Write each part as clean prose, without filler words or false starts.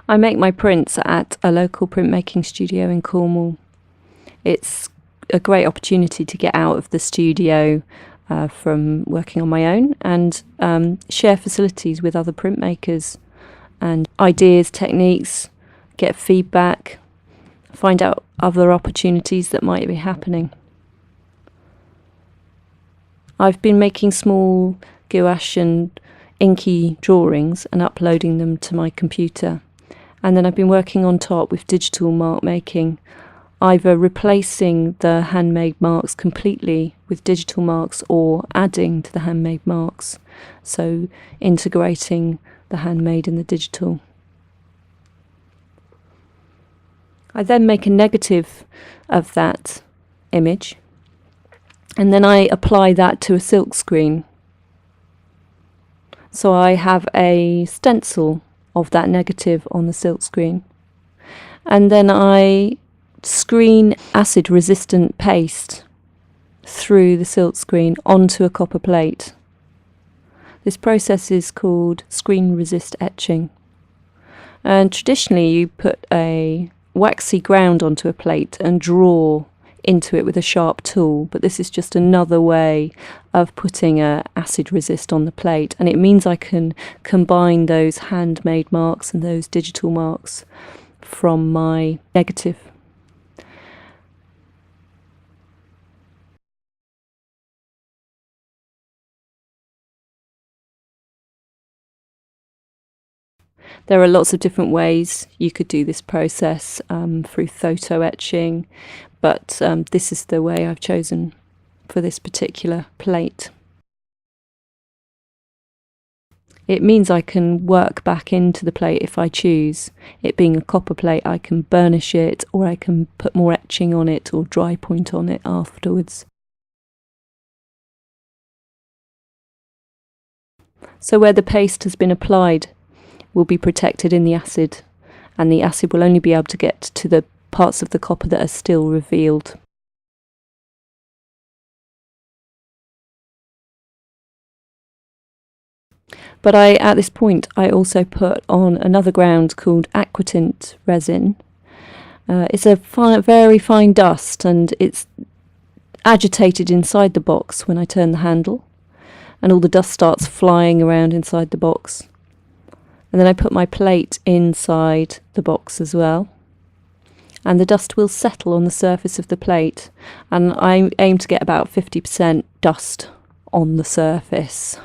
I make my prints at a local printmaking studio in Cornwall. It's a great opportunity to get out of the studio from working on my own and share facilities with other printmakers and ideas, techniques, get feedback, find out other opportunities that might be happening. I've been making small gouache and inky drawings and uploading them to my computer. And then I've been working on top with digital mark making, either replacing the handmade marks completely with digital marks or adding to the handmade marks. So integrating the handmade and the digital. I then make a negative of that image, and then I apply that to a silk screen. So I have a stencil of that negative on the silk screen. And then I screen acid resistant paste through the silk screen onto a copper plate. This process is called screen resist etching. And traditionally you put a waxy ground onto a plate and draw into it with a sharp tool, but this is just another way of putting a acid resist on the plate, and it means I can combine those handmade marks and those digital marks from my negative. There are lots of different ways you could do this process through photo etching, but this is the way I've chosen for this particular plate. It means I can work back into the plate if I choose. It being a copper plate, I can burnish it, or I can put more etching on it or dry point on it afterwards. So where the paste has been applied will be protected in the acid, and the acid will only be able to get to the parts of the copper that are still revealed. But at this point I also put on another ground called aquatint resin. It's a very fine dust, and it's agitated inside the box when I turn the handle, and all the dust starts flying around inside the box. And then I put my plate inside the box as well, and the dust will settle on the surface of the plate, and I aim to get about 50% dust on the surface.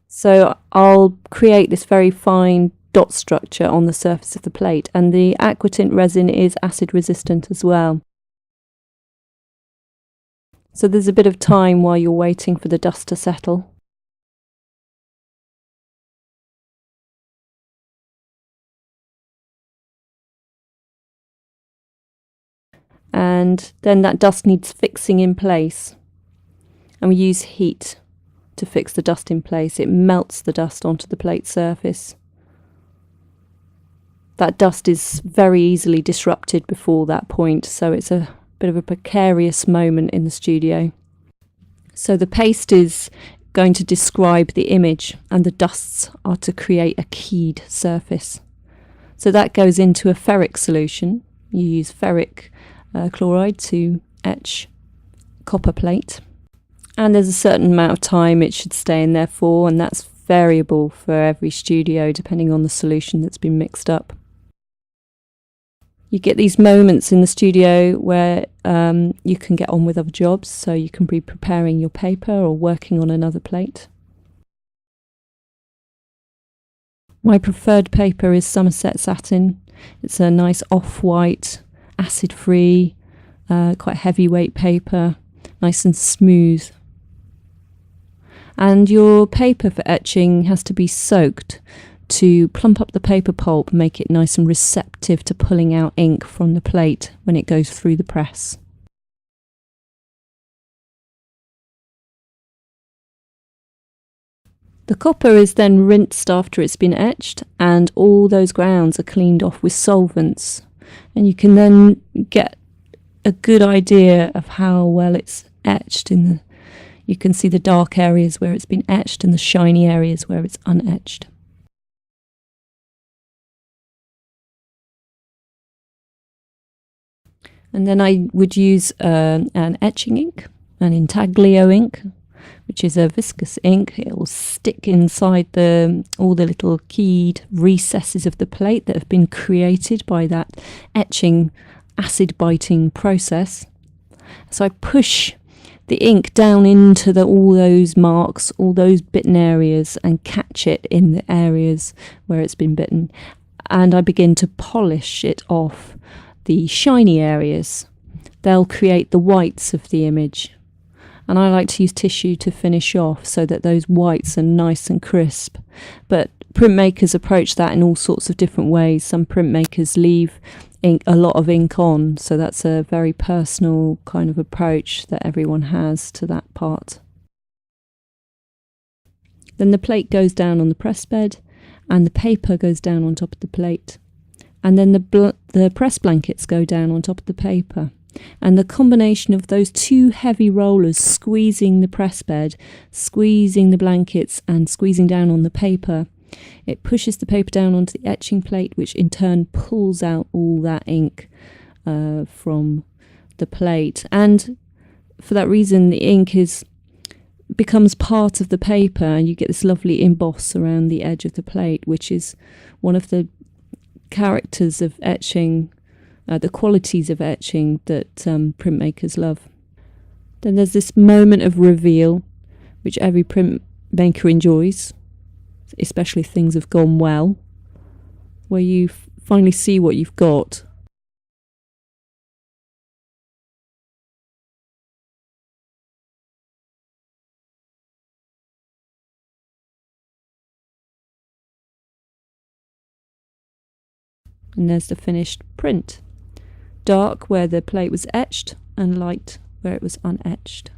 So I'll create this very fine dot structure on the surface of the plate, and the aquatint resin is acid resistant as well. So there's a bit of time while you're waiting for the dust to settle. And then that dust needs fixing in place, and we use heat to fix the dust in place. It melts the dust onto the plate surface. That dust is very easily disrupted before that point, so it's a bit of a precarious moment in the studio. So the paste is going to describe the image, and the dusts are to create a keyed surface. So that goes into a ferric solution. You use ferric chloride to etch copper plate, and there's a certain amount of time it should stay in there for, and that's variable for every studio depending on the solution that's been mixed up. You get these moments in the studio where you can get on with other jobs, so you can be preparing your paper or working on another plate. My preferred paper is Somerset satin. It's a nice off-white, acid-free, quite heavyweight paper, nice and smooth. And your paper for etching has to be soaked to plump up the paper pulp, make it nice and receptive to pulling out ink from the plate when it goes through the press. The copper is then rinsed after it's been etched, and all those grounds are cleaned off with solvents, and you can then get a good idea of how well it's etched. You can see the dark areas where it's been etched and the shiny areas where it's unetched. And then I would use an etching ink, an intaglio ink, which is a viscous ink. It will stick inside all the little keyed recesses of the plate that have been created by that etching acid biting process. So I push the ink down into all those marks, all those bitten areas, and catch it in the areas where it's been bitten. And I begin to polish it off the shiny areas. They'll create the whites of the image. And I like to use tissue to finish off so that those whites are nice and crisp. But printmakers approach that in all sorts of different ways. Some printmakers leave a lot of ink on, so that's a very personal kind of approach that everyone has to that part. Then the plate goes down on the press bed, and the paper goes down on top of the plate. And then the press blankets go down on top of the paper. And the combination of those two heavy rollers squeezing the press bed, squeezing the blankets, and squeezing down on the paper, it pushes the paper down onto the etching plate, which in turn pulls out all that ink from the plate. And for that reason, the ink becomes part of the paper, and you get this lovely emboss around the edge of the plate, which is one of the characters of etching, the qualities of etching that printmakers love. Then there's this moment of reveal, which every printmaker enjoys, especially if things have gone well, where you finally see what you've got. And there's the finished print. Dark where the plate was etched, and light where it was unetched.